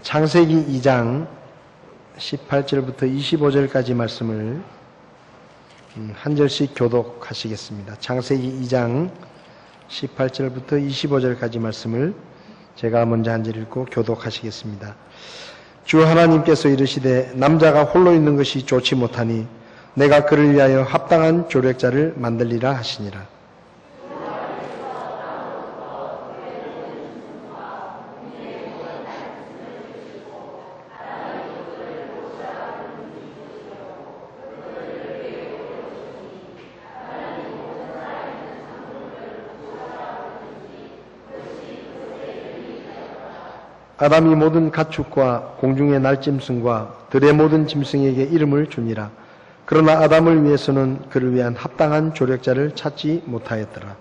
창세기 2장 18절부터 25절까지 말씀을 한 절씩 교독하시겠습니다. 창세기 2장 18절부터 25절까지 말씀을 제가 먼저 한 절 읽고 교독하시겠습니다. 주 하나님께서 이르시되 남자가 홀로 있는 것이 좋지 못하니 내가 그를 위하여 합당한 조력자를 만들리라 하시니라. 아담이 모든 가축과 공중의 날짐승과 들의 모든 짐승에게 이름을 주니라. 그러나 아담을 위해서는 그를 위한 합당한 조력자를 찾지 못하였더라.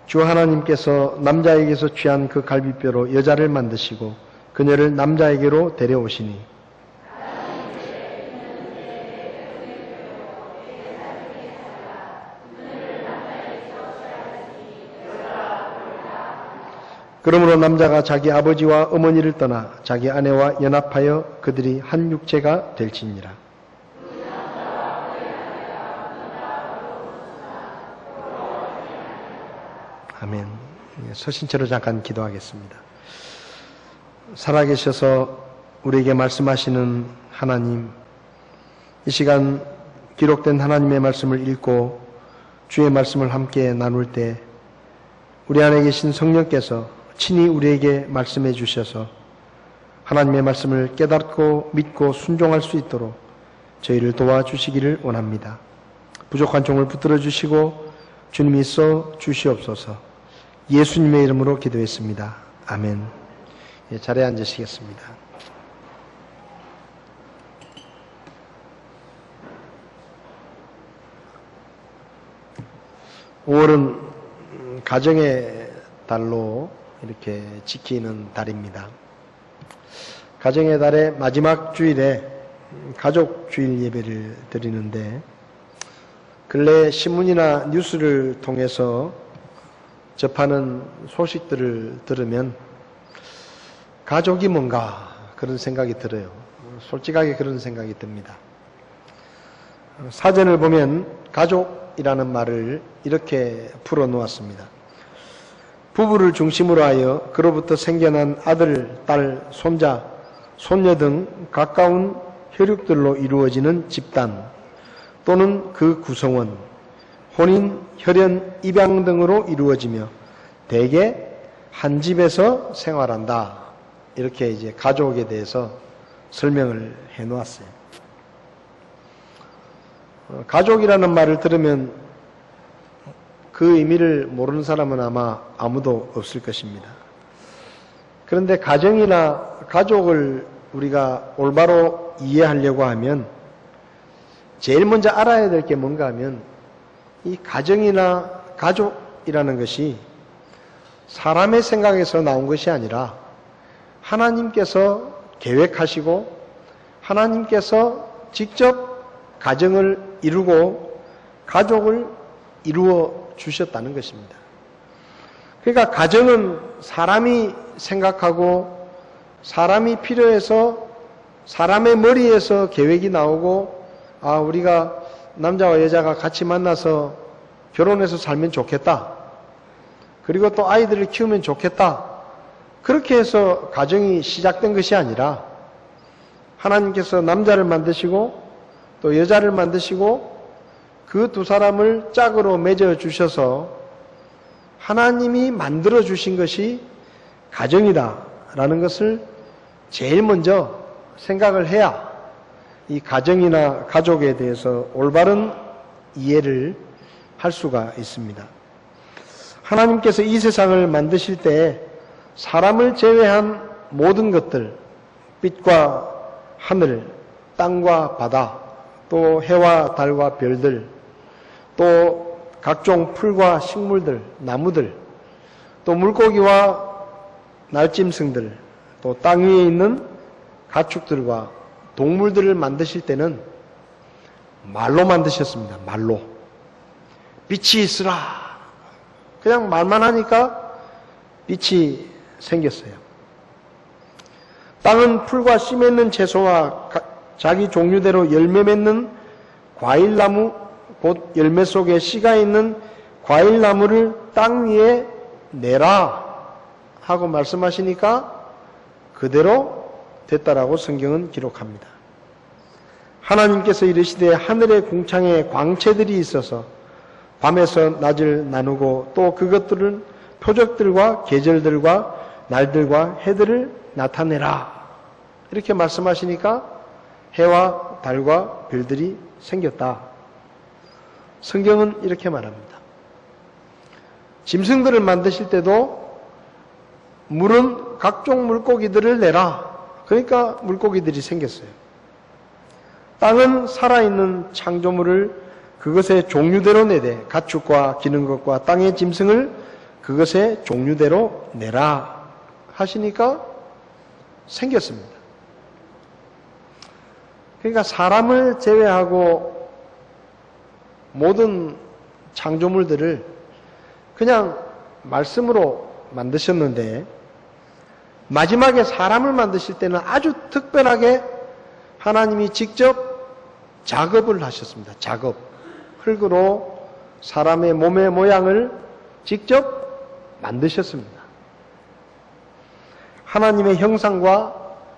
주 하나님께서 남자에게서 취한 그 갈비뼈로 여자를 만드시고 그녀를 남자에게로 데려오시니 그러므로 남자가 자기 아버지와 어머니를 떠나 자기 아내와 연합하여 그들이 한 육체가 될지니라. 아멘. 서신처로 잠깐 기도하겠습니다. 살아계셔서 우리에게 말씀하시는 하나님, 이 시간 기록된 하나님의 말씀을 읽고 주의 말씀을 함께 나눌 때 우리 안에 계신 성령께서 친히 우리에게 말씀해 주셔서 하나님의 말씀을 깨닫고 믿고 순종할 수 있도록 저희를 도와주시기를 원합니다. 부족한 종을 붙들어 주시고 주님이 써 주시옵소서. 예수님의 이름으로 기도했습니다. 아멘. 자리에 앉으시겠습니다. (5월은) 가정의 달로 이렇게 지키는 달입니다. 가정의 달의 마지막 주일에 가족 주일 예배를 드리는데 근래 신문이나 뉴스를 통해서 접하는 소식들을 들으면 가족이 뭔가 그런 생각이 들어요. 솔직하게 그런 생각이 듭니다. 사전을 보면 가족이라는 말을 이렇게 풀어놓았습니다. 부부를 중심으로 하여 그로부터 생겨난 아들, 딸, 손자, 손녀 등 가까운 혈육들로 이루어지는 집단 또는 그 구성원, 혼인, 혈연, 입양 등으로 이루어지며 대개 한 집에서 생활한다. 이렇게 이제 가족에 대해서 설명을 해 놓았어요. 가족이라는 말을 들으면 그 의미를 모르는 사람은 아마 아무도 없을 것입니다. 그런데 가정이나 가족을 우리가 올바로 이해하려고 하면 제일 먼저 알아야 될 게 뭔가 하면 이 가정이나 가족이라는 것이 사람의 생각에서 나온 것이 아니라 하나님께서 계획하시고 하나님께서 직접 가정을 이루고 가족을 이루어 주셨다는 것입니다. 그러니까 가정은 사람이 생각하고 사람이 필요해서 사람의 머리에서 계획이 나오고 우리가 남자와 여자가 같이 만나서 결혼해서 살면 좋겠다. 그리고 또 아이들을 키우면 좋겠다. 그렇게 해서 가정이 시작된 것이 아니라 하나님께서 남자를 만드시고 또 여자를 만드시고 그 두 사람을 짝으로 맺어 주셔서 하나님이 만들어 주신 것이 가정이다라는 것을 제일 먼저 생각을 해야 이 가정이나 가족에 대해서 올바른 이해를 할 수가 있습니다. 하나님께서 이 세상을 만드실 때 사람을 제외한 모든 것들, 빛과 하늘, 땅과 바다, 또 해와 달과 별들, 또 각종 풀과 식물들, 나무들, 또 물고기와 날짐승들, 또 땅 위에 있는 가축들과 동물들을 만드실 때는 말로 만드셨습니다. 말로. 빛이 있으라. 그냥 말만 하니까 빛이 생겼어요. 땅은 풀과 씨 맺는 채소와 자기 종류대로 열매 맺는 과일나무, 곧 열매 속에 씨가 있는 과일나무를 땅 위에 내라 하고 말씀하시니까 그대로 됐다라고 성경은 기록합니다. 하나님께서 이르시되 하늘의 궁창에 광채들이 있어서 밤에서 낮을 나누고 또 그것들은 표적들과 계절들과 날들과 해들을 나타내라. 이렇게 말씀하시니까 해와 달과 별들이 생겼다. 성경은 이렇게 말합니다. 짐승들을 만드실 때도 물은 각종 물고기들을 내라. 그러니까 물고기들이 생겼어요. 땅은 살아있는 창조물을 그것의 종류대로 내되 가축과 기는 것과 땅의 짐승을 그것의 종류대로 내라 하시니까 생겼습니다. 그러니까 사람을 제외하고 모든 창조물들을 그냥 말씀으로 만드셨는데 마지막에 사람을 만드실 때는 아주 특별하게 하나님이 직접 작업을 하셨습니다. 작업. 흙으로 사람의 몸의 모양을 직접 만드셨습니다. 하나님의 형상과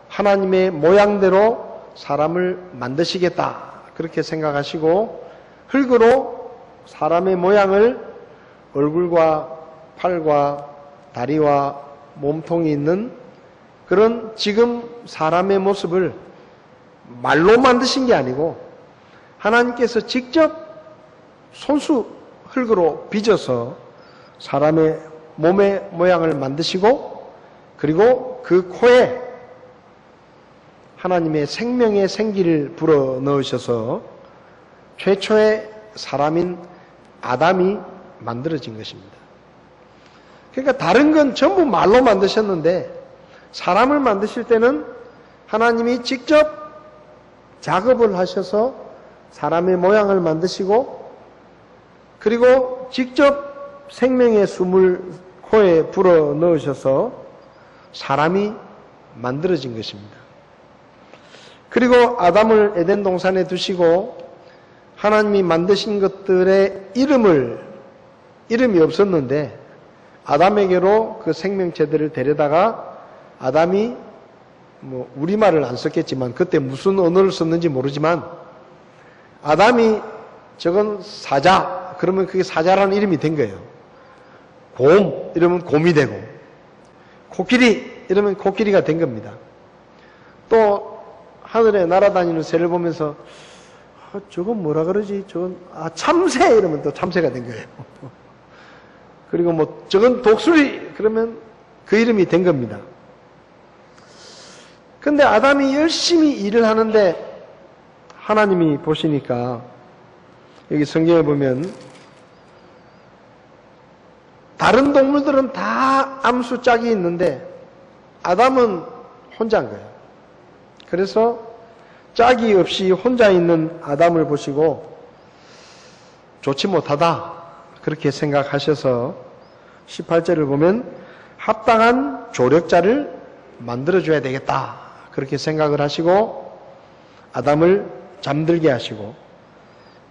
하나님의 모양대로 사람을 만드시겠다. 그렇게 생각하시고 흙으로 사람의 모양을 얼굴과 팔과 다리와 몸통이 있는 그런 지금 사람의 모습을 말로 만드신 게 아니고 하나님께서 직접 손수 흙으로 빚어서 사람의 몸의 모양을 만드시고 그리고 그 코에 하나님의 생명의 생기를 불어 넣으셔서 최초의 사람인 아담이 만들어진 것입니다. 그러니까 다른 건 전부 말로 만드셨는데 사람을 만드실 때는 하나님이 직접 작업을 하셔서 사람의 모양을 만드시고 그리고 직접 생명의 숨을 코에 불어 넣으셔서 사람이 만들어진 것입니다. 그리고 아담을 에덴 동산에 두시고 하나님이 만드신 것들의 이름이 없었는데 아담에게로 그 생명체들을 데려다가 아담이 우리말을 안 썼겠지만 그때 무슨 언어를 썼는지 모르지만 아담이 저건 사자 그러면 그게 사자라는 이름이 된 거예요. 곰 이러면 곰이 되고 코끼리 이러면 코끼리가 된 겁니다. 또 하늘에 날아다니는 새를 보면서 저건 뭐라 그러지? 저건 참새 이러면 또 참새가 된 거예요. 그리고 저건 독수리 그러면 그 이름이 된 겁니다. 근데 아담이 열심히 일을 하는데 하나님이 보시니까 여기 성경에 보면 다른 동물들은 다 암수 짝이 있는데 아담은 혼자인 거예요. 그래서 짝이 없이 혼자 있는 아담을 보시고 좋지 못하다 그렇게 생각하셔서 18절을 보면 합당한 조력자를 만들어줘야 되겠다 그렇게 생각을 하시고 아담을 잠들게 하시고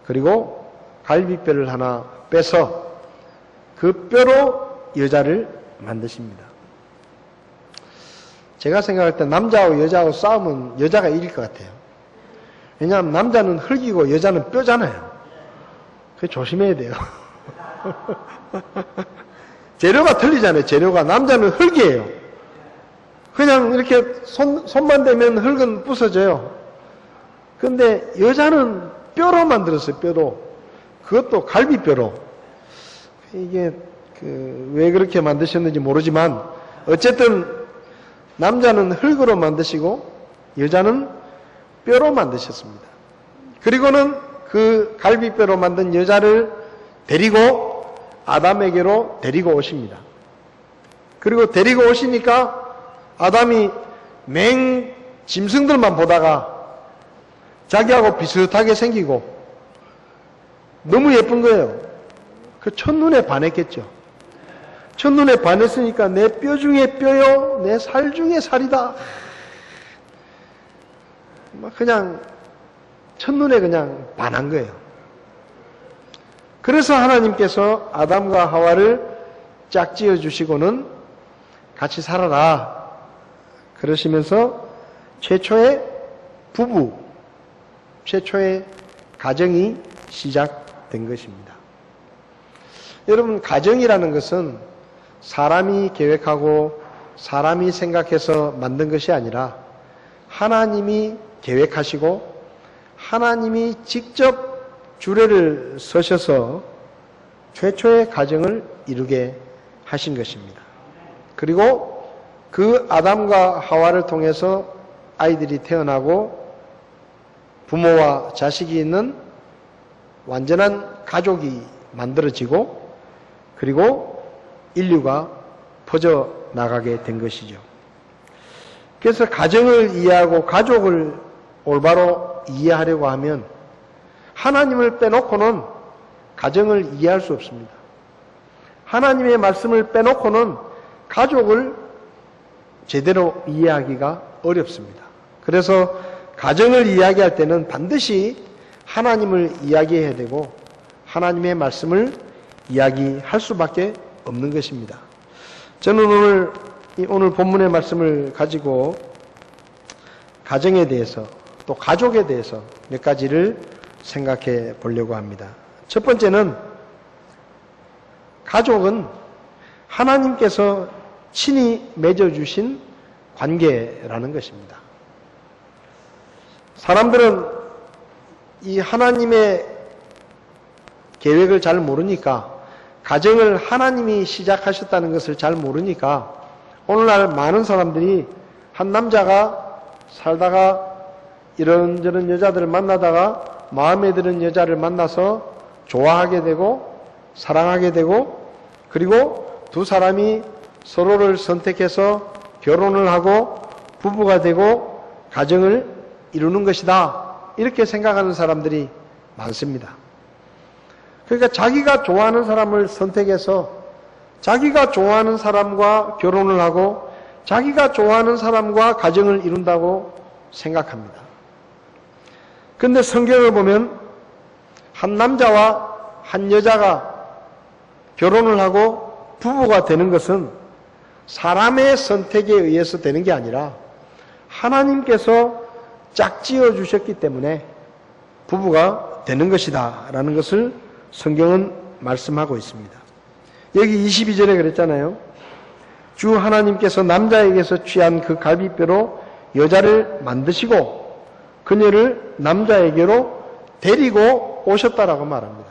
그리고 갈비뼈를 하나 빼서 그 뼈로 여자를 만드십니다. 제가 생각할 때 남자하고 여자하고 싸우면 여자가 이길 것 같아요. 왜냐하면 남자는 흙이고 여자는 뼈잖아요. 그래서 조심해야 돼요. 재료가 틀리잖아요. 재료가. 남자는 흙이에요. 그냥 이렇게 손만 대면 흙은 부서져요. 근데 여자는 뼈로 만들었어요. 뼈로. 그것도 갈비뼈로. 이게 왜 그렇게 만드셨는지 모르지만 어쨌든 남자는 흙으로 만드시고 여자는 뼈로 만드셨습니다. 그리고는 그 갈비뼈로 만든 여자를 데리고 아담에게로 데리고 오십니다. 그리고 데리고 오시니까 아담이 맹 짐승들만 보다가 자기하고 비슷하게 생기고 너무 예쁜 거예요. 그 첫눈에 반했겠죠. 첫눈에 반했으니까 내 뼈 중에 뼈요, 내 살 중에 살이다. 막 그냥 첫눈에 그냥 반한 거예요. 그래서 하나님께서 아담과 하와를 짝지어 주시고는 같이 살아라 그러시면서 최초의 부부, 최초의 가정이 시작된 것입니다. 여러분, 가정이라는 것은 사람이 계획하고 사람이 생각해서 만든 것이 아니라 하나님이 계획하시고 하나님이 직접 주례를 서셔서 최초의 가정을 이루게 하신 것입니다. 그리고 그 아담과 하와를 통해서 아이들이 태어나고 부모와 자식이 있는 완전한 가족이 만들어지고 그리고 인류가 퍼져나가게 된 것이죠. 그래서 가정을 이해하고 가족을 올바로 이해하려고 하면 하나님을 빼놓고는 가정을 이해할 수 없습니다. 하나님의 말씀을 빼놓고는 가족을 제대로 이해하기가 어렵습니다. 그래서 가정을 이야기할 때는 반드시 하나님을 이야기해야 되고 하나님의 말씀을 이야기할 수밖에 없는 것입니다. 저는 오늘 본문의 말씀을 가지고 가정에 대해서 또 가족에 대해서 몇 가지를 생각해 보려고 합니다. 첫 번째는 가족은 하나님께서 친히 맺어주신 관계라는 것입니다. 사람들은 이 하나님의 계획을 잘 모르니까 가정을 하나님이 시작하셨다는 것을 잘 모르니까 오늘날 많은 사람들이 한 남자가 살다가 이런저런 여자들을 만나다가 마음에 드는 여자를 만나서 좋아하게 되고 사랑하게 되고 그리고 두 사람이 서로를 선택해서 결혼을 하고 부부가 되고 가정을 이루는 것이다. 이렇게 생각하는 사람들이 많습니다. 그러니까 자기가 좋아하는 사람을 선택해서 자기가 좋아하는 사람과 결혼을 하고 자기가 좋아하는 사람과 가정을 이룬다고 생각합니다. 그런데 성경을 보면 한 남자와 한 여자가 결혼을 하고 부부가 되는 것은 사람의 선택에 의해서 되는 게 아니라 하나님께서 짝지어 주셨기 때문에 부부가 되는 것이다 라는 것을 성경은 말씀하고 있습니다. 여기 22절에 그랬잖아요. 주 하나님께서 남자에게서 취한 그 갈비뼈로 여자를 만드시고 그녀를 남자에게로 데리고 오셨다라고 말합니다.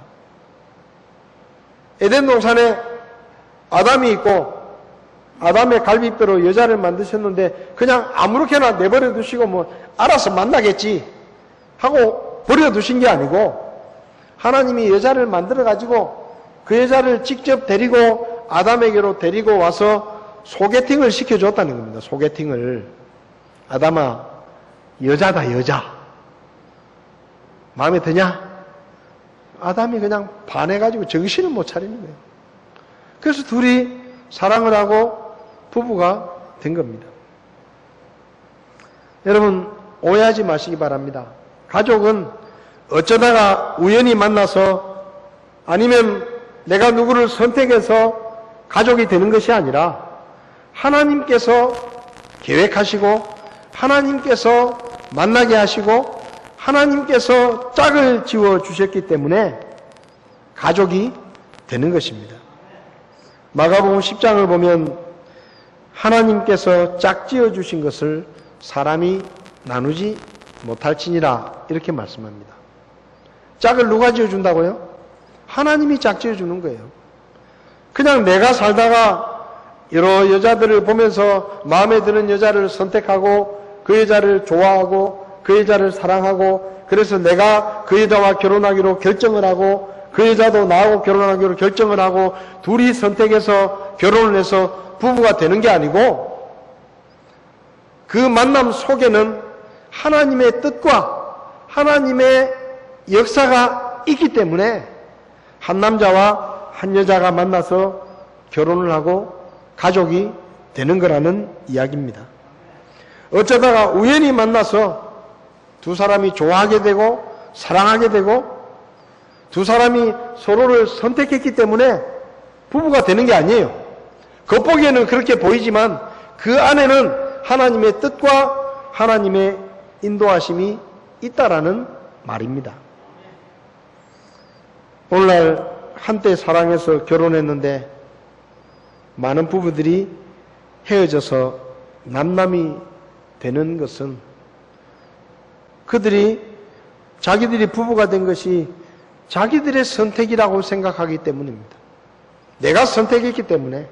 에덴 동산에 아담이 있고 아담의 갈비뼈로 여자를 만드셨는데 그냥 아무렇게나 내버려 두시고 뭐 알아서 만나겠지 하고 버려 두신 게 아니고 하나님이 여자를 만들어 가지고 그 여자를 직접 데리고 아담에게로 데리고 와서 소개팅을 시켜줬다는 겁니다. 소개팅을. 아담아, 여자다 여자. 마음에 드냐? 아담이 그냥 반해가지고 정신을 못 차리는 거예요. 그래서 둘이 사랑을 하고 부부가 된 겁니다. 여러분, 오해하지 마시기 바랍니다. 가족은 어쩌다가 우연히 만나서 아니면 내가 누구를 선택해서 가족이 되는 것이 아니라 하나님께서 계획하시고 하나님께서 만나게 하시고 하나님께서 짝을 지어 주셨기 때문에 가족이 되는 것입니다. 마가복음 10장을 보면 하나님께서 짝지어 주신 것을 사람이 나누지 못할지니라 이렇게 말씀합니다. 짝을 누가 지어준다고요? 하나님이 짝지어 주는 거예요. 그냥 내가 살다가 여러 여자들을 보면서 마음에 드는 여자를 선택하고 그 여자를 좋아하고 그 여자를 사랑하고 그래서 내가 그 여자와 결혼하기로 결정을 하고 그 여자도 나하고 결혼하기로 결정을 하고 둘이 선택해서 결혼을 해서 부부가 되는 게 아니고 그 만남 속에는 하나님의 뜻과 하나님의 역사가 있기 때문에 한 남자와 한 여자가 만나서 결혼을 하고 가족이 되는 거라는 이야기입니다. 어쩌다가 우연히 만나서 두 사람이 좋아하게 되고 사랑하게 되고 두 사람이 서로를 선택했기 때문에 부부가 되는 게 아니에요. 겉보기에는 그렇게 보이지만 그 안에는 하나님의 뜻과 하나님의 인도하심이 있다라는 말입니다. 오늘날 한때 사랑해서 결혼했는데 많은 부부들이 헤어져서 남남이 되는 것은 그들이 자기들이 부부가 된 것이 자기들의 선택이라고 생각하기 때문입니다. 내가 선택했기 때문에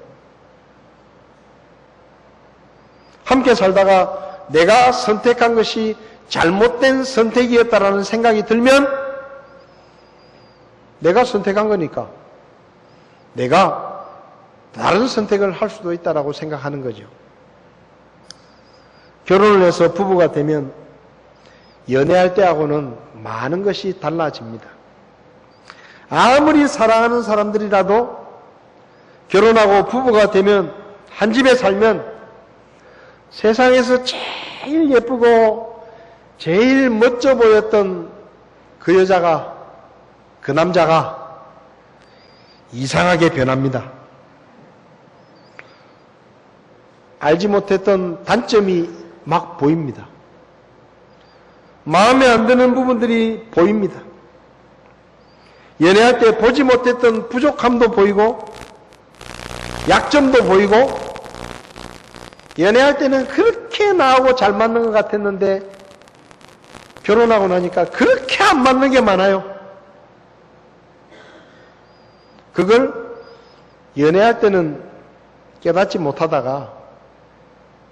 함께 살다가 내가 선택한 것이 잘못된 선택이었다라는 생각이 들면 내가 선택한 거니까 내가 다른 선택을 할 수도 있다라고 생각하는 거죠. 결혼을 해서 부부가 되면 연애할 때하고는 많은 것이 달라집니다. 아무리 사랑하는 사람들이라도 결혼하고 부부가 되면 한 집에 살면 세상에서 제일 예쁘고 제일 멋져 보였던 그 여자가 그 남자가 이상하게 변합니다. 알지 못했던 단점이 막 보입니다. 마음에 안 드는 부분들이 보입니다. 연애할 때 보지 못했던 부족함도 보이고 약점도 보이고 연애할 때는 그렇게 나하고 잘 맞는 것 같았는데 결혼하고 나니까 그렇게 안 맞는 게 많아요. 그걸 연애할 때는 깨닫지 못하다가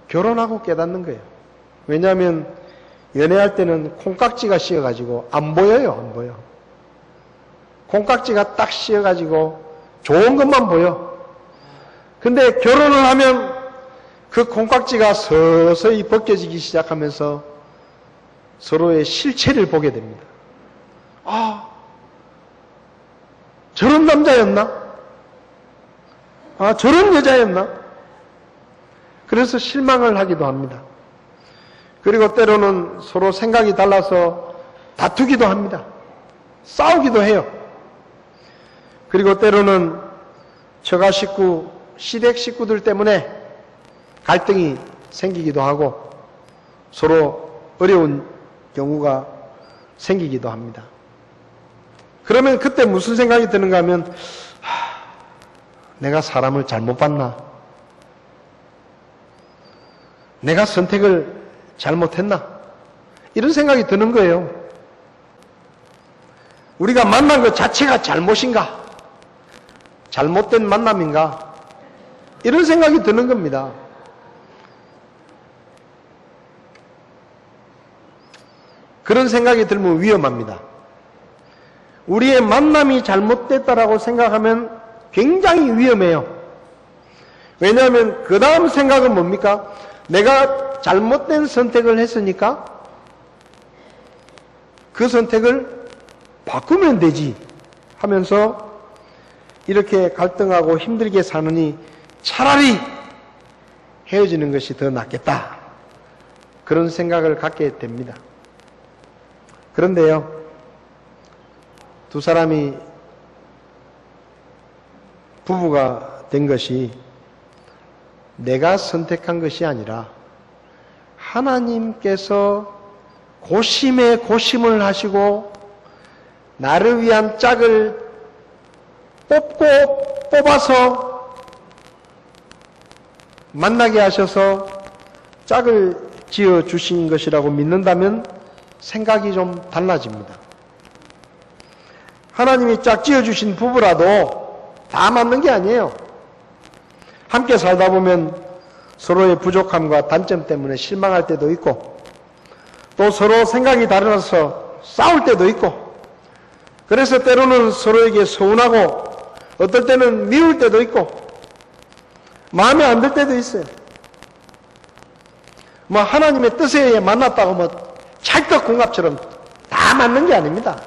결혼하고 깨닫는 거예요. 왜냐하면 연애할 때는 콩깍지가 씌어가지고 안 보여요. 안 보여. 콩깍지가 딱 씌어가지고 좋은 것만 보여. 근데 결혼을 하면 그 콩깍지가 서서히 벗겨지기 시작하면서 서로의 실체를 보게 됩니다. 아, 저런 남자였나? 아, 저런 여자였나? 그래서 실망을 하기도 합니다. 그리고 때로는 서로 생각이 달라서 다투기도 합니다. 싸우기도 해요. 그리고 때로는 처가 식구, 시댁 식구들 때문에 갈등이 생기기도 하고 서로 어려운 경우가 생기기도 합니다. 그러면 그때 무슨 생각이 드는가 하면 내가 사람을 잘못 봤나? 내가 선택을 잘못했나? 이런 생각이 드는 거예요. 우리가 만난 것 자체가 잘못인가? 잘못된 만남인가? 이런 생각이 드는 겁니다. 그런 생각이 들면 위험합니다. 우리의 만남이 잘못됐다라고 생각하면 굉장히 위험해요. 왜냐하면 그 다음 생각은 뭡니까? 내가 잘못된 선택을 했으니까 그 선택을 바꾸면 되지 하면서 이렇게 갈등하고 힘들게 사느니 차라리 헤어지는 것이 더 낫겠다. 그런 생각을 갖게 됩니다. 그런데요, 두 사람이 부부가 된 것이 내가 선택한 것이 아니라 하나님께서 고심에 고심을 하시고 나를 위한 짝을 뽑아서 만나게 하셔서 짝을 지어 주신 것이라고 믿는다면 생각이 좀 달라집니다. 하나님이 짝 지어 주신 부부라도 다 맞는 게 아니에요. 함께 살다 보면 서로의 부족함과 단점 때문에 실망할 때도 있고 또 서로 생각이 달라서 싸울 때도 있고 그래서 때로는 서로에게 서운하고 어떨 때는 미울 때도 있고 마음에 안 들 때도 있어요. 뭐 하나님의 뜻에 의해 만났다고 뭐 찰떡궁합처럼 다 맞는 게 아닙니다.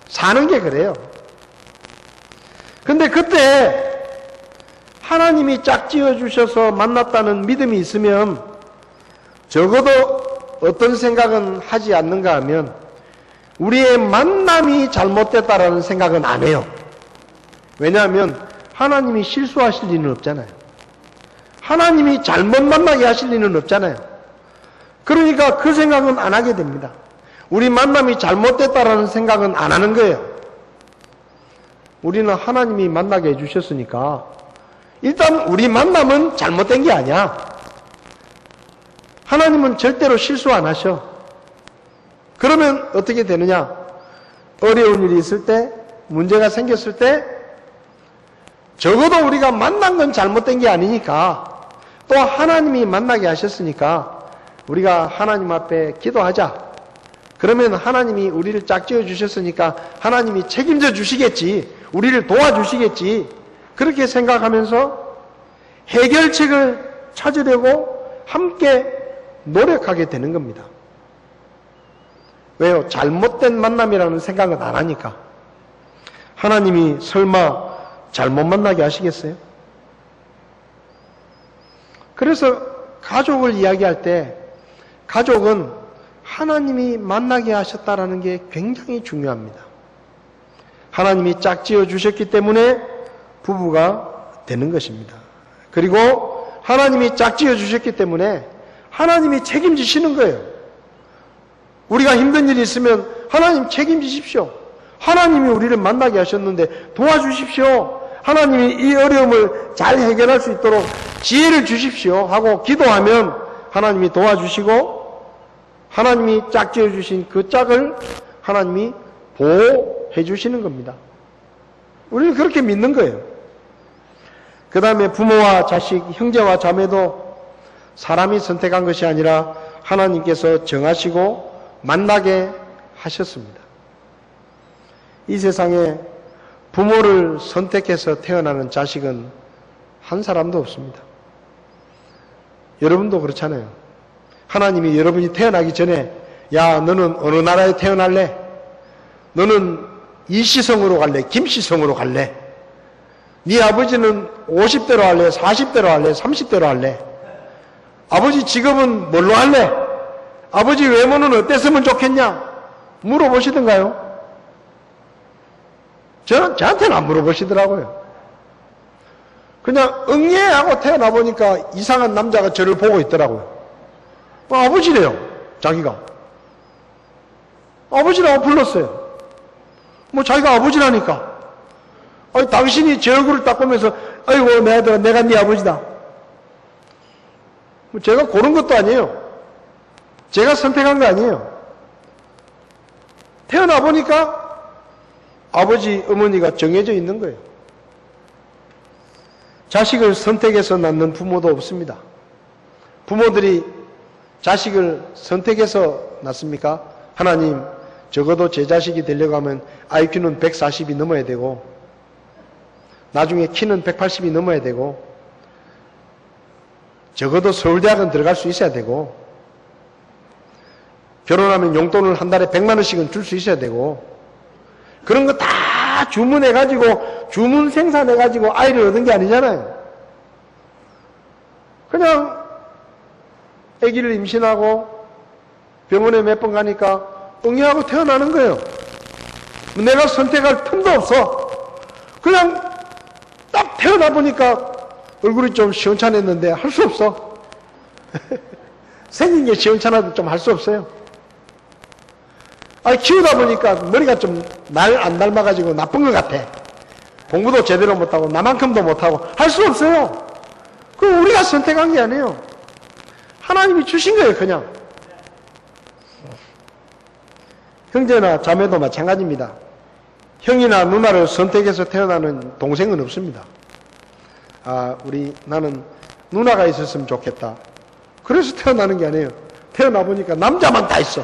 사는 게 그래요. 근데 그때 하나님이 짝지어 주셔서 만났다는 믿음이 있으면 적어도 어떤 생각은 하지 않는가 하면 우리의 만남이 잘못됐다라는 생각은 안 해요. 왜냐하면 하나님이 실수하실 리는 없잖아요. 하나님이 잘못 만나게 하실 리는 없잖아요. 그러니까 그 생각은 안 하게 됩니다. 우리 만남이 잘못됐다라는 생각은 안 하는 거예요. 우리는 하나님이 만나게 해주셨으니까 일단 우리 만남은 잘못된 게 아니야. 하나님은 절대로 실수 안 하셔. 그러면 어떻게 되느냐? 어려운 일이 있을 때, 문제가 생겼을 때 적어도 우리가 만난 건 잘못된 게 아니니까 또 하나님이 만나게 하셨으니까 우리가 하나님 앞에 기도하자. 그러면 하나님이 우리를 짝지어 주셨으니까 하나님이 책임져 주시겠지. 우리를 도와주시겠지. 그렇게 생각하면서 해결책을 찾으려고 함께 노력하게 되는 겁니다. 왜요? 잘못된 만남이라는 생각은 안 하니까. 하나님이 설마 잘못 만나게 하시겠어요? 그래서 가족을 이야기할 때 가족은 하나님이 만나게 하셨다라는 게 굉장히 중요합니다. 하나님이 짝지어 주셨기 때문에 부부가 되는 것입니다. 그리고 하나님이 짝지어 주셨기 때문에 하나님이 책임지시는 거예요. 우리가 힘든 일이 있으면 하나님 책임지십시오. 하나님이 우리를 만나게 하셨는데 도와주십시오. 하나님이 이 어려움을 잘 해결할 수 있도록 지혜를 주십시오 하고 기도하면 하나님이 도와주시고 하나님이 짝지어 주신 그 짝을 하나님이 보호해 주시는 겁니다. 우리는 그렇게 믿는 거예요. 그 다음에 부모와 자식, 형제와 자매도 사람이 선택한 것이 아니라 하나님께서 정하시고 만나게 하셨습니다. 이 세상에 부모를 선택해서 태어나는 자식은 한 사람도 없습니다. 여러분도 그렇잖아요. 하나님이 여러분이 태어나기 전에 야 너는 어느 나라에 태어날래? 너는 이시성으로 갈래? 김시성으로 갈래? 네 아버지는 50대로 할래? 40대로 할래? 30대로 할래? 아버지 직업은 뭘로 할래? 아버지 외모는 어땠으면 좋겠냐? 물어보시던가요? 저한테는 안 물어보시더라고요. 그냥 응애하고 태어나 보니까 이상한 남자가 저를 보고 있더라고요. 아버지래요, 자기가. 아버지라고 불렀어요. 뭐 자기가 아버지라니까. 아니, 당신이 제 얼굴을 딱 보면서 아이고 내 아들아 내가 네 아버지다. 뭐 제가 고른 것도 아니에요. 제가 선택한 거 아니에요. 태어나 보니까 아버지, 어머니가 정해져 있는 거예요. 자식을 선택해서 낳는 부모도 없습니다. 부모들이 자식을 선택해서 낳습니까? 하나님, 적어도 제 자식이 되려고 하면 IQ는 140이 넘어야 되고 나중에 키는 180이 넘어야 되고 적어도 서울대학은 들어갈 수 있어야 되고 결혼하면 용돈을 한 달에 100만 원씩은 줄 수 있어야 되고 그런 거 다 주문해가지고 주문 생산해가지고 아이를 얻은 게 아니잖아요. 그냥 아기를 임신하고 병원에 몇 번 가니까 응애하고 태어나는 거예요. 내가 선택할 틈도 없어. 그냥 딱 태어나 보니까 얼굴이 좀 시원찮았는데 할 수 없어. 생긴 게 시원찮아도 좀 할 수 없어요. 키우다 보니까 머리가 좀 날 안 닮아가지고 나쁜 것 같아. 공부도 제대로 못하고 나만큼도 못하고 할 수 없어요. 그거 우리가 선택한 게 아니에요. 하나님이 주신 거예요, 그냥. 형제나 자매도 마찬가지입니다. 형이나 누나를 선택해서 태어나는 동생은 없습니다. 나는 누나가 있었으면 좋겠다. 그래서 태어나는 게 아니에요. 태어나 보니까 남자만 다 있어.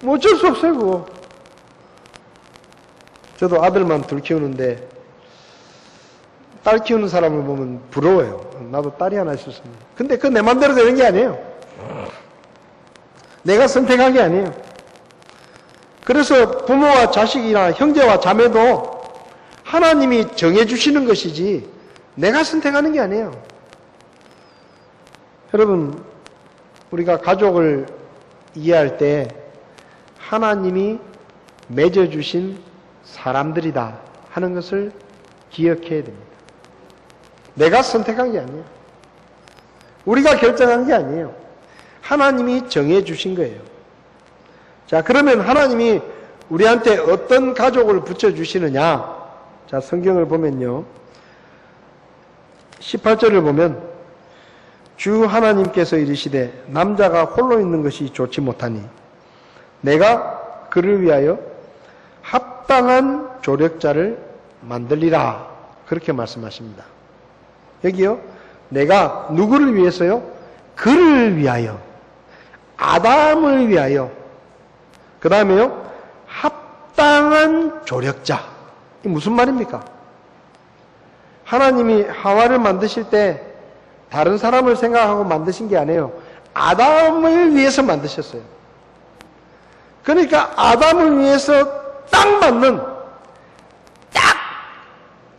뭐 어쩔 수 없어요, 그거. 저도 아들만 둘 키우는데 딸 키우는 사람을 보면 부러워요. 나도 딸이 하나 있었습니다. 근데 그건 내 맘대로 되는 게 아니에요. 내가 선택한 게 아니에요. 그래서 부모와 자식이나 형제와 자매도 하나님이 정해주시는 것이지 내가 선택하는 게 아니에요. 여러분, 우리가 가족을 이해할 때 하나님이 맺어주신 사람들이다 하는 것을 기억해야 됩니다. 내가 선택한 게 아니에요. 우리가 결정한 게 아니에요. 하나님이 정해주신 거예요. 자, 그러면 하나님이 우리한테 어떤 가족을 붙여주시느냐? 자, 성경을 보면요. 18절을 보면 주 하나님께서 이르시되 남자가 홀로 있는 것이 좋지 못하니 내가 그를 위하여 합당한 조력자를 만들리라. 그렇게 말씀하십니다. 여기요. 내가 누구를 위해서요? 그를 위하여. 아담을 위하여. 그 다음에요. 합당한 조력자. 이게 무슨 말입니까? 하나님이 하와를 만드실 때 다른 사람을 생각하고 만드신 게 아니에요. 아담을 위해서 만드셨어요. 그러니까 아담을 위해서 딱 맞는, 딱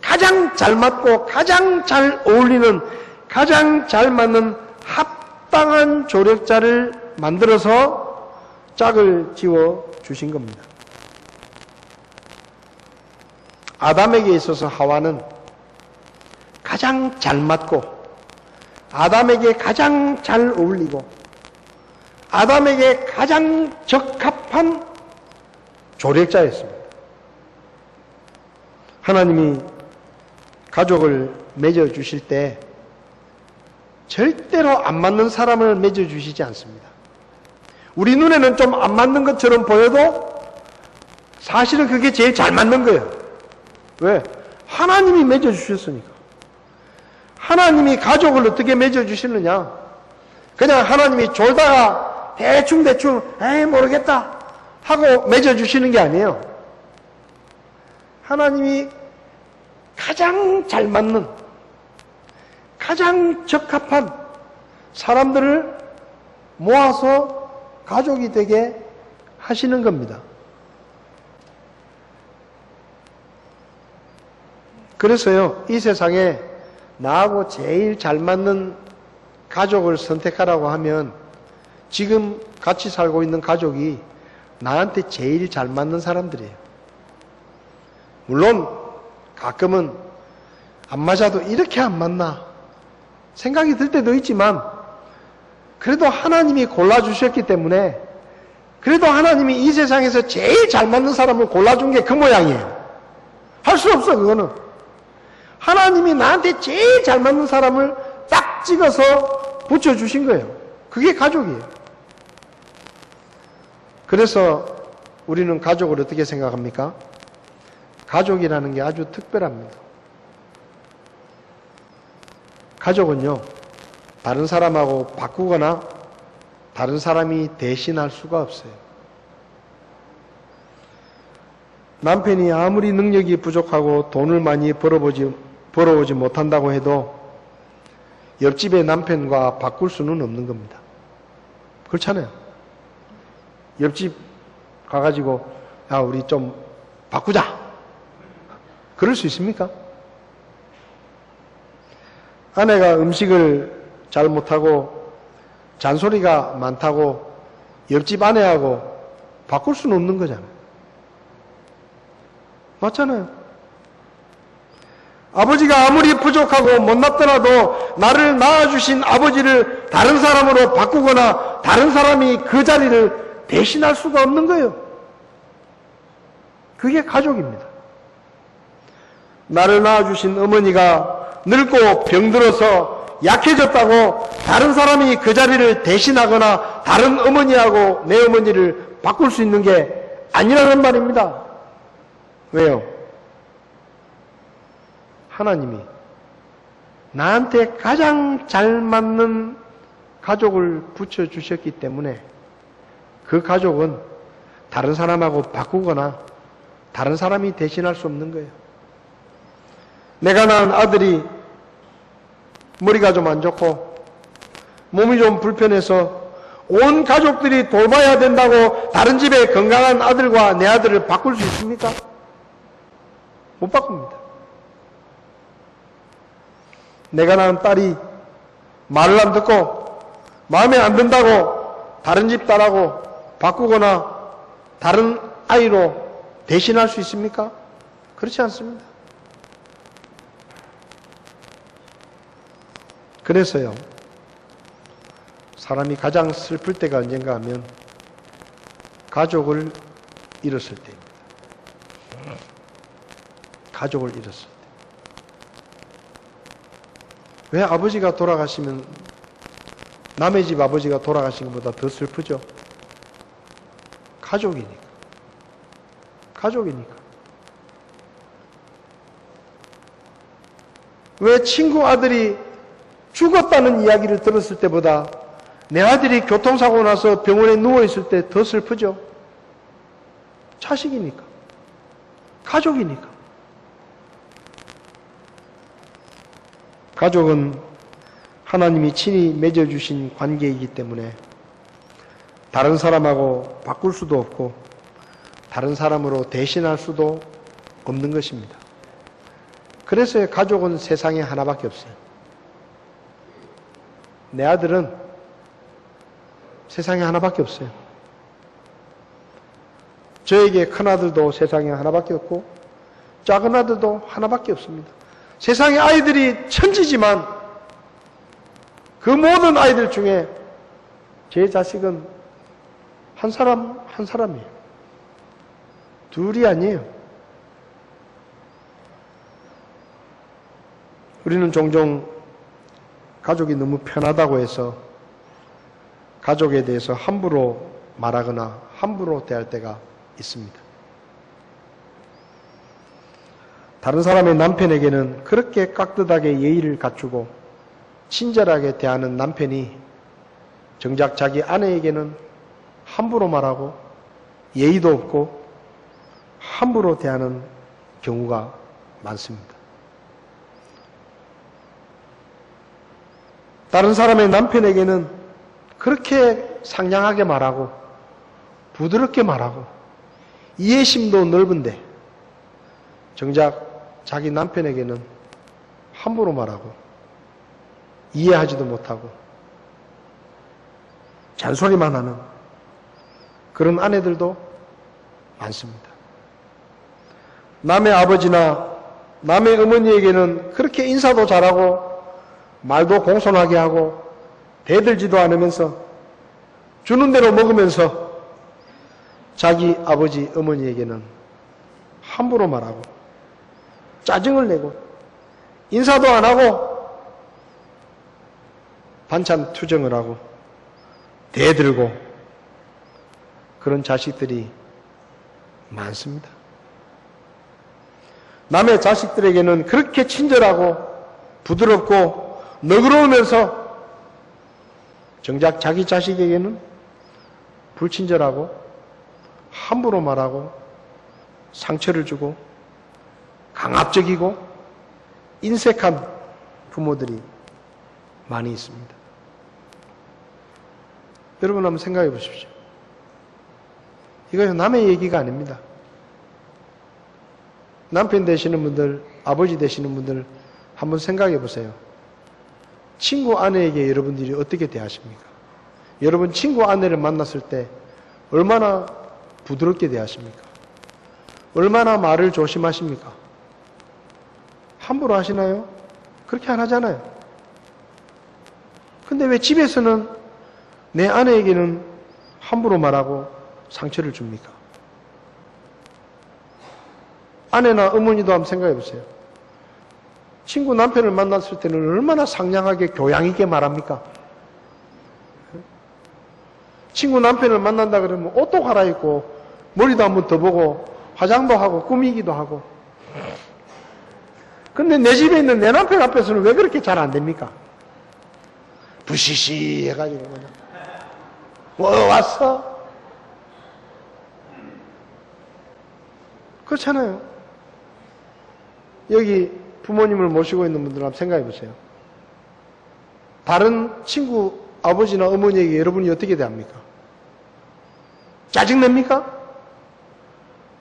가장 잘 맞고 가장 잘 어울리는, 가장 잘 맞는 합당한 조력자를 만들어서 짝을 지어 주신 겁니다. 아담에게 있어서 하와는 가장 잘 맞고 아담에게 가장 잘 어울리고 아담에게 가장 적합한 조력자였습니다. 하나님이 가족을 맺어주실 때 절대로 안 맞는 사람을 맺어주시지 않습니다. 우리 눈에는 좀 안 맞는 것처럼 보여도 사실은 그게 제일 잘 맞는 거예요. 왜? 하나님이 맺어주셨으니까. 하나님이 가족을 어떻게 맺어주시느냐? 그냥 하나님이 졸다가 대충 에이 모르겠다 하고 맺어주시는 게 아니에요. 하나님이 가장 잘 맞는, 가장 적합한 사람들을 모아서 가족이 되게 하시는 겁니다. 그래서요, 이 세상에 나하고 제일 잘 맞는 가족을 선택하라고 하면 지금 같이 살고 있는 가족이 나한테 제일 잘 맞는 사람들이에요. 물론 가끔은 안 맞아도 이렇게 안 맞나 생각이 들 때도 있지만 그래도 하나님이 골라주셨기 때문에 그래도 하나님이 이 세상에서 제일 잘 맞는 사람을 골라준 게 그 모양이에요. 할 수 없어, 그거는. 하나님이 나한테 제일 잘 맞는 사람을 딱 찍어서 붙여주신 거예요. 그게 가족이에요. 그래서 우리는 가족을 어떻게 생각합니까? 가족이라는 게 아주 특별합니다. 가족은요, 다른 사람하고 바꾸거나 다른 사람이 대신할 수가 없어요. 남편이 아무리 능력이 부족하고 돈을 많이 벌어오지 못한다고 해도 옆집의 남편과 바꿀 수는 없는 겁니다. 그렇잖아요. 옆집 가가지고 야, 우리 좀 바꾸자. 그럴 수 있습니까? 아내가 음식을 잘 못하고 잔소리가 많다고 옆집 아내하고 바꿀 수는 없는 거잖아요. 맞잖아요. 아버지가 아무리 부족하고 못났더라도 나를 낳아주신 아버지를 다른 사람으로 바꾸거나 다른 사람이 그 자리를 대신할 수가 없는 거예요. 그게 가족입니다. 나를 낳아주신 어머니가 늙고 병들어서 약해졌다고 다른 사람이 그 자리를 대신하거나 다른 어머니하고 내 어머니를 바꿀 수 있는 게 아니라는 말입니다. 왜요? 하나님이 나한테 가장 잘 맞는 가족을 붙여주셨기 때문에 그 가족은 다른 사람하고 바꾸거나 다른 사람이 대신할 수 없는 거예요. 내가 낳은 아들이 머리가 좀 안 좋고 몸이 좀 불편해서 온 가족들이 돌봐야 된다고 다른 집에 건강한 아들과 내 아들을 바꿀 수 있습니까? 못 바꿉니다. 내가 낳은 딸이 말을 안 듣고 마음에 안 든다고 다른 집 딸하고 바꾸거나 다른 아이로 대신할 수 있습니까? 그렇지 않습니다. 그래서요, 사람이 가장 슬플 때가 언젠가 하면 가족을 잃었을 때입니다. 가족을 잃었을 때. 왜 아버지가 돌아가시면 남의 집 아버지가 돌아가신 것보다 더 슬프죠? 가족이니까. 가족이니까. 왜 친구 아들이 죽었다는 이야기를 들었을 때보다 내 아들이 교통사고 나서 병원에 누워있을 때 더 슬프죠? 자식이니까. 가족이니까. 가족은 하나님이 친히 맺어주신 관계이기 때문에 다른 사람하고 바꿀 수도 없고 다른 사람으로 대신할 수도 없는 것입니다. 그래서 가족은 세상에 하나밖에 없어요. 내 아들은 세상에 하나밖에 없어요. 저에게 큰아들도 세상에 하나밖에 없고 작은 아들도 하나밖에 없습니다. 세상의 아이들이 천지지만 그 모든 아이들 중에 제 자식은 한 사람이에요. 둘이 아니에요. 우리는 종종 가족이 너무 편하다고 해서 가족에 대해서 함부로 말하거나 함부로 대할 때가 있습니다. 다른 사람의 남편에게는 그렇게 깍듯하게 예의를 갖추고 친절하게 대하는 남편이 정작 자기 아내에게는 함부로 말하고 예의도 없고 함부로 대하는 경우가 많습니다. 다른 사람의 남편에게는 그렇게 상냥하게 말하고 부드럽게 말하고 이해심도 넓은데 정작 자기 남편에게는 함부로 말하고 이해하지도 못하고 잔소리만 하는 그런 아내들도 많습니다. 남의 아버지나 남의 어머니에게는 그렇게 인사도 잘하고 말도 공손하게 하고 대들지도 않으면서 주는 대로 먹으면서 자기 아버지 어머니에게는 함부로 말하고 짜증을 내고 인사도 안 하고 반찬 투정을 하고 대들고 그런 자식들이 많습니다. 남의 자식들에게는 그렇게 친절하고 부드럽고 너그러우면서 정작 자기 자식에게는 불친절하고 함부로 말하고 상처를 주고 강압적이고 인색한 부모들이 많이 있습니다. 여러분 한번 생각해 보십시오. 이거 남의 얘기가 아닙니다. 남편 되시는 분들, 아버지 되시는 분들 한번 생각해 보세요. 친구 아내에게 여러분들이 어떻게 대하십니까? 여러분 친구 아내를 만났을 때 얼마나 부드럽게 대하십니까? 얼마나 말을 조심하십니까? 함부로 하시나요? 그렇게 안 하잖아요. 근데 왜 집에서는 내 아내에게는 함부로 말하고 상처를 줍니까? 아내나 어머니도 한번 생각해 보세요. 친구 남편을 만났을 때는 얼마나 상냥하게 교양 있게 말합니까? 친구 남편을 만난다 그러면 옷도 갈아입고 머리도 한번 더 보고 화장도 하고 꾸미기도 하고. 근데 내 집에 있는 내 남편 앞에서는 왜 그렇게 잘 안 됩니까? 부시시 해가지고 그냥 왔어? 그렇잖아요. 여기 부모님을 모시고 있는 분들 한번 생각해 보세요. 다른 친구 아버지나 어머니에게 여러분이 어떻게 대합니까? 짜증냅니까?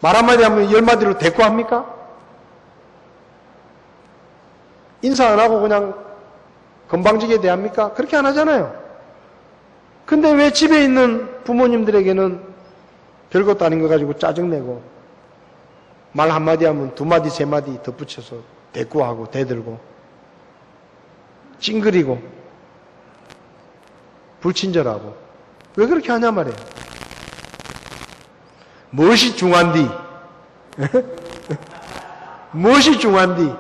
말 한마디 하면 열마디로 대꾸합니까? 인사 안 하고 그냥 건방지게 대합니까? 그렇게 안 하잖아요. 근데 왜 집에 있는 부모님들에게는 별것도 아닌 거 가지고 짜증내고 말 한마디 하면 두 마디 세 마디 덧붙여서 대꾸하고 대들고 찡그리고 불친절하고 왜 그렇게 하냐 말이에요. 무엇이 중한디? 무엇이 중한디?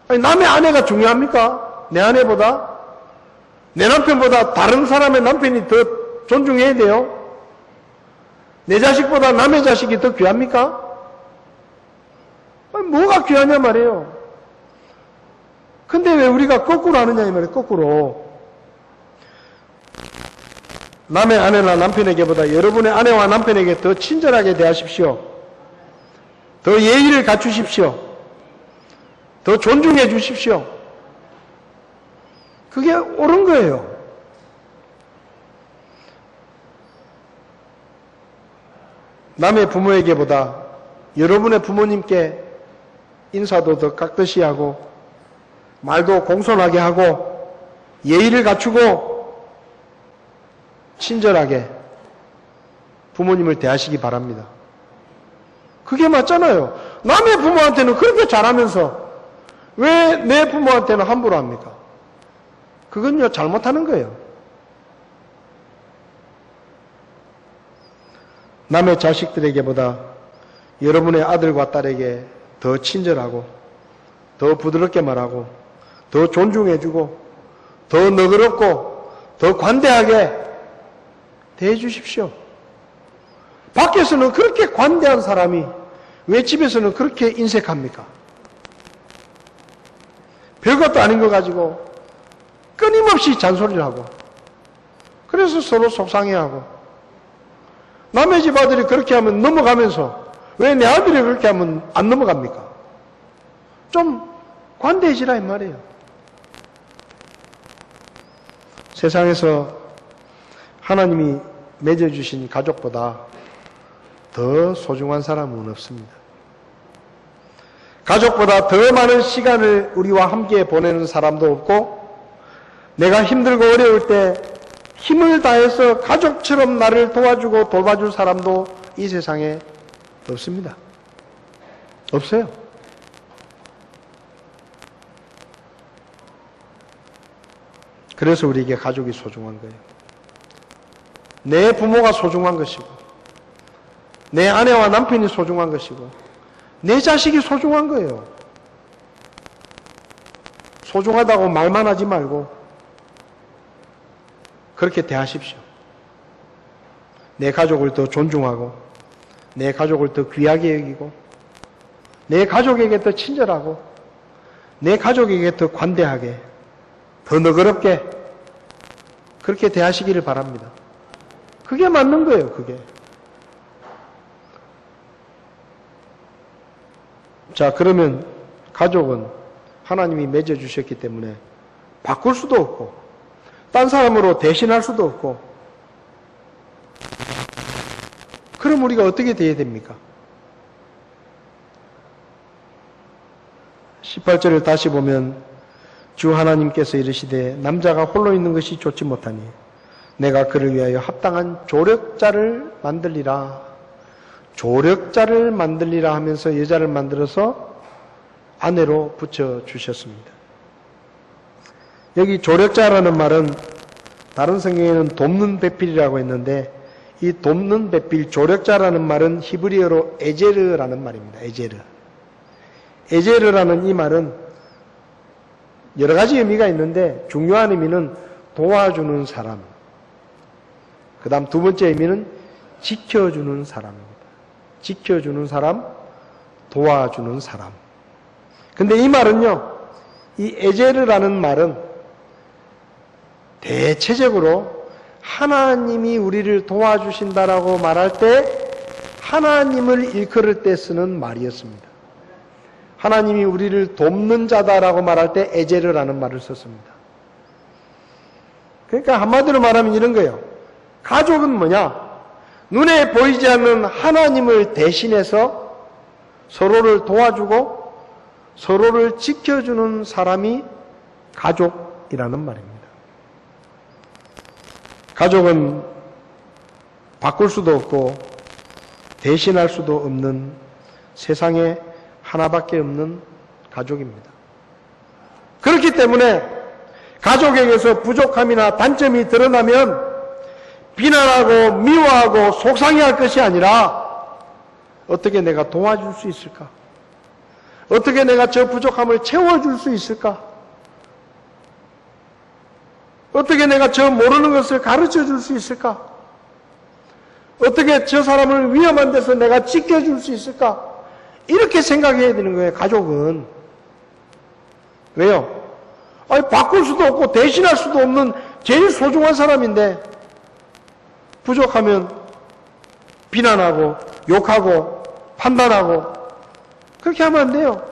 아니, 남의 아내가 중요합니까? 내 아내보다? 내 남편보다 다른 사람의 남편이 더 존중해야 돼요? 내 자식보다 남의 자식이 더 귀합니까? 아니, 뭐가 귀하냐 말이에요. 근데 왜 우리가 거꾸로 하느냐 이 말이에요. 거꾸로. 남의 아내나 남편에게보다 여러분의 아내와 남편에게 더 친절하게 대하십시오. 더 예의를 갖추십시오. 더 존중해 주십시오. 그게 옳은 거예요. 남의 부모에게보다 여러분의 부모님께 인사도 더 깍듯이 하고 말도 공손하게 하고 예의를 갖추고 친절하게 부모님을 대하시기 바랍니다. 그게 맞잖아요. 남의 부모한테는 그렇게 잘하면서 왜 내 부모한테는 함부로 합니까? 그건요, 잘못하는 거예요. 남의 자식들에게보다 여러분의 아들과 딸에게 더 친절하고 더 부드럽게 말하고 더 존중해주고 더 너그럽고 더 관대하게 대해 주십시오. 밖에서는 그렇게 관대한 사람이 왜 집에서는 그렇게 인색합니까? 별것도 아닌 거 가지고 끊임없이 잔소리를 하고 그래서 서로 속상해하고 남의 집 아들이 그렇게 하면 넘어가면서 왜 내 아들이 그렇게 하면 안 넘어갑니까? 좀 관대해지라 이 말이에요. 세상에서 하나님이 맺어주신 가족보다 더 소중한 사람은 없습니다. 가족보다 더 많은 시간을 우리와 함께 보내는 사람도 없고 내가 힘들고 어려울 때 힘을 다해서 가족처럼 나를 도와주고 돌봐줄 사람도 이 세상에 없습니다. 없어요. 그래서 우리에게 가족이 소중한 거예요. 내 부모가 소중한 것이고 내 아내와 남편이 소중한 것이고 내 자식이 소중한 거예요. 소중하다고 말만 하지 말고 그렇게 대하십시오. 내 가족을 더 존중하고 내 가족을 더 귀하게 여기고 내 가족에게 더 친절하고 내 가족에게 더 관대하게 더 너그럽게 그렇게 대하시기를 바랍니다. 그게 맞는 거예요. 그게. 자, 그러면 가족은 하나님이 맺어주셨기 때문에 바꿀 수도 없고 딴 사람으로 대신할 수도 없고 그럼 우리가 어떻게 돼야 됩니까? 18절을 다시 보면 주 하나님께서 이르시되 남자가 홀로 있는 것이 좋지 못하니 내가 그를 위하여 합당한 조력자를 만들리라. 조력자를 만들리라 하면서 여자를 만들어서 아내로 붙여주셨습니다. 여기 조력자라는 말은 다른 성경에는 돕는 배필이라고 했는데 이 돕는 배필 조력자라는 말은 히브리어로 에제르라는 말입니다. 에제르. 에제르라는 이 말은 여러 가지 의미가 있는데 중요한 의미는 도와주는 사람. 그 다음 두 번째 의미는 지켜주는 사람입니다. 지켜주는 사람, 도와주는 사람. 근데 이 말은요, 이 에제르라는 말은 대체적으로 하나님이 우리를 도와주신다라고 말할 때 하나님을 일컬을 때 쓰는 말이었습니다. 하나님이 우리를 돕는 자다라고 말할 때 에제르라는 말을 썼습니다. 그러니까 한마디로 말하면 이런 거예요. 가족은 뭐냐? 눈에 보이지 않는 하나님을 대신해서 서로를 도와주고 서로를 지켜주는 사람이 가족이라는 말입니다. 가족은 바꿀 수도 없고 대신할 수도 없는 세상에 하나밖에 없는 가족입니다. 그렇기 때문에 가족에게서 부족함이나 단점이 드러나면 비난하고 미워하고 속상해할 것이 아니라 어떻게 내가 도와줄 수 있을까? 어떻게 내가 저 부족함을 채워줄 수 있을까? 어떻게 내가 저 모르는 것을 가르쳐 줄 수 있을까? 어떻게 저 사람을 위험한 데서 내가 지켜줄 수 있을까? 이렇게 생각해야 되는 거예요, 가족은. 왜요? 아니, 바꿀 수도 없고 대신할 수도 없는 제일 소중한 사람인데 부족하면 비난하고 욕하고 판단하고 그렇게 하면 안 돼요.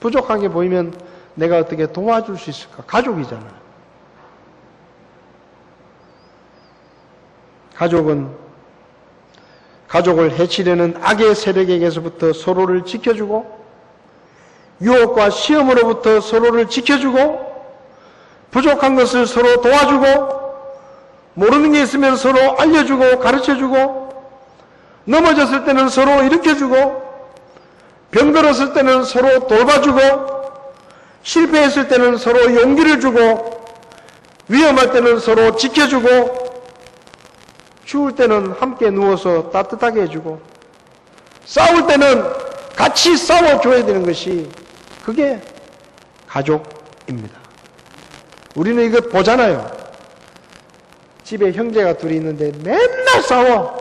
부족한 게 보이면 내가 어떻게 도와줄 수 있을까? 가족이잖아요. 가족은 가족을 해치려는 악의 세력에게서부터 서로를 지켜주고 유혹과 시험으로부터 서로를 지켜주고 부족한 것을 서로 도와주고 모르는 게 있으면 서로 알려주고 가르쳐주고 넘어졌을 때는 서로 일으켜주고 병들었을 때는 서로 돌봐주고 실패했을 때는 서로 용기를 주고 위험할 때는 서로 지켜주고 추울 때는 함께 누워서 따뜻하게 해주고 싸울 때는 같이 싸워줘야 되는 것이 그게 가족입니다. 우리는 이거 보잖아요. 집에 형제가 둘이 있는데 맨날 싸워.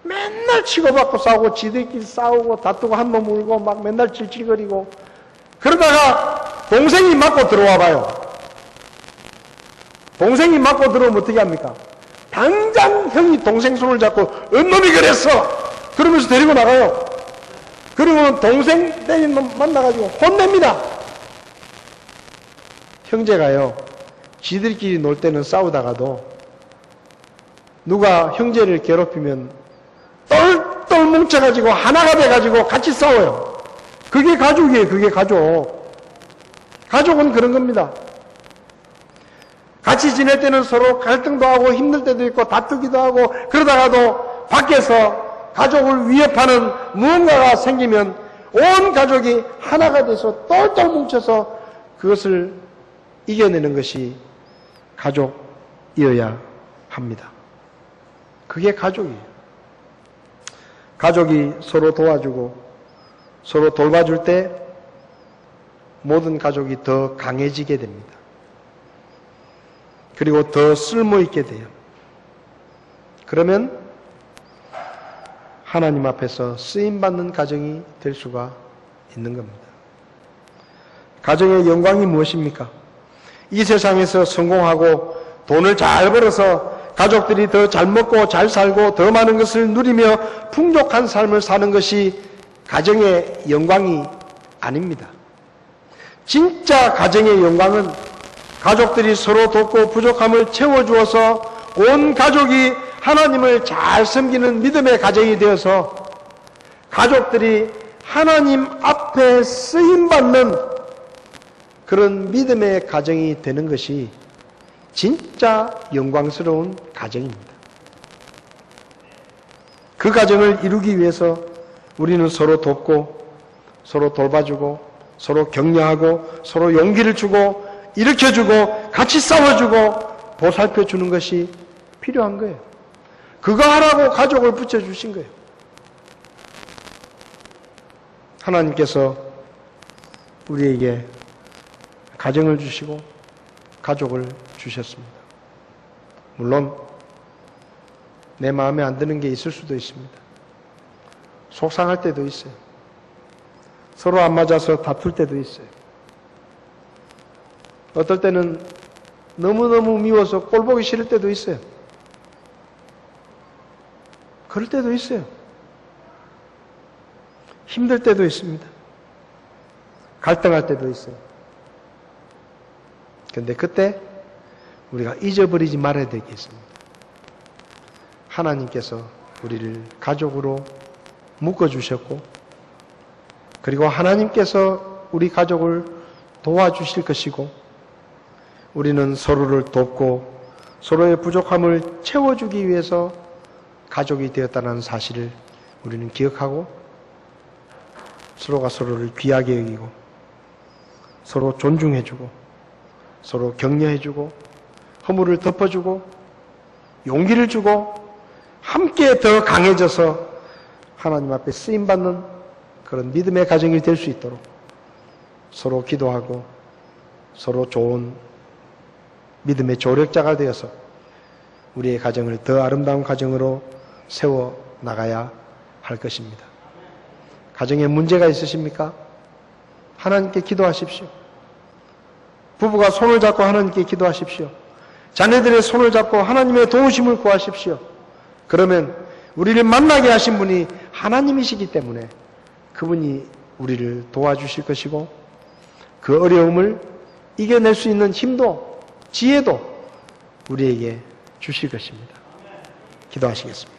맨날 치고받고 싸우고 지들끼리 싸우고 다투고 한 번 울고 막 맨날 찔찔거리고 그러다가 동생이 맞고 들어와 봐요. 동생이 맞고 들어오면 어떻게 합니까? 당장 형이 동생 손을 잡고 언놈이 그랬어! 그러면서 데리고 나가요. 그러면 동생 때린 놈 만나가지고 혼냅니다. 형제가요, 지들끼리 놀 때는 싸우다가도 누가 형제를 괴롭히면 똘똘 뭉쳐가지고 하나가 돼가지고 같이 싸워요. 그게 가족이에요. 그게 가족. 가족은 그런 겁니다. 같이 지낼 때는 서로 갈등도 하고 힘들 때도 있고 다투기도 하고 그러다가도 밖에서 가족을 위협하는 무언가가 생기면 온 가족이 하나가 돼서 똘똘 뭉쳐서 그것을 이겨내는 것이 가족이어야 합니다. 그게 가족이에요. 가족이 서로 도와주고 서로 돌봐줄 때 모든 가족이 더 강해지게 됩니다. 그리고 더 쓸모있게 돼요. 그러면 하나님 앞에서 쓰임받는 가정이 될 수가 있는 겁니다. 가정의 영광이 무엇입니까? 이 세상에서 성공하고 돈을 잘 벌어서 가족들이 더 잘 먹고 잘 살고 더 많은 것을 누리며 풍족한 삶을 사는 것이 가정의 영광이 아닙니다. 진짜 가정의 영광은 가족들이 서로 돕고 부족함을 채워주어서 온 가족이 하나님을 잘 섬기는 믿음의 가정이 되어서 가족들이 하나님 앞에 쓰임받는 그런 믿음의 가정이 되는 것이 진짜 영광스러운 가정입니다. 그 가정을 이루기 위해서 우리는 서로 돕고 서로 돌봐주고 서로 격려하고 서로 용기를 주고 일으켜주고 같이 싸워주고 보살펴주는 것이 필요한 거예요. 그거 하라고 가족을 붙여주신 거예요. 하나님께서 우리에게 가정을 주시고 가족을 주셨습니다. 물론 내 마음에 안 드는 게 있을 수도 있습니다. 속상할 때도 있어요. 서로 안 맞아서 다툴 때도 있어요. 어떨 때는 너무너무 미워서 꼴 보기 싫을 때도 있어요. 그럴 때도 있어요. 힘들 때도 있습니다. 갈등할 때도 있어요. 그런데 그때 우리가 잊어버리지 말아야 될 게 있습니다. 하나님께서 우리를 가족으로 묶어주셨고 그리고 하나님께서 우리 가족을 도와주실 것이고 우리는 서로를 돕고 서로의 부족함을 채워주기 위해서 가족이 되었다는 사실을 우리는 기억하고 서로가 서로를 귀하게 여기고 서로 존중해주고 서로 격려해주고 허물을 덮어주고 용기를 주고 함께 더 강해져서 하나님 앞에 쓰임받는 그런 믿음의 가정이 될 수 있도록 서로 기도하고 서로 좋은 믿음의 조력자가 되어서 우리의 가정을 더 아름다운 가정으로 세워 나가야 할 것입니다. 가정에 문제가 있으십니까? 하나님께 기도하십시오. 부부가 손을 잡고 하나님께 기도하십시오. 자녀들의 손을 잡고 하나님의 도우심을 구하십시오. 그러면 우리를 만나게 하신 분이 하나님이시기 때문에 그분이 우리를 도와주실 것이고 그 어려움을 이겨낼 수 있는 힘도 지혜도 우리에게 주실 것입니다. 기도하시겠습니다.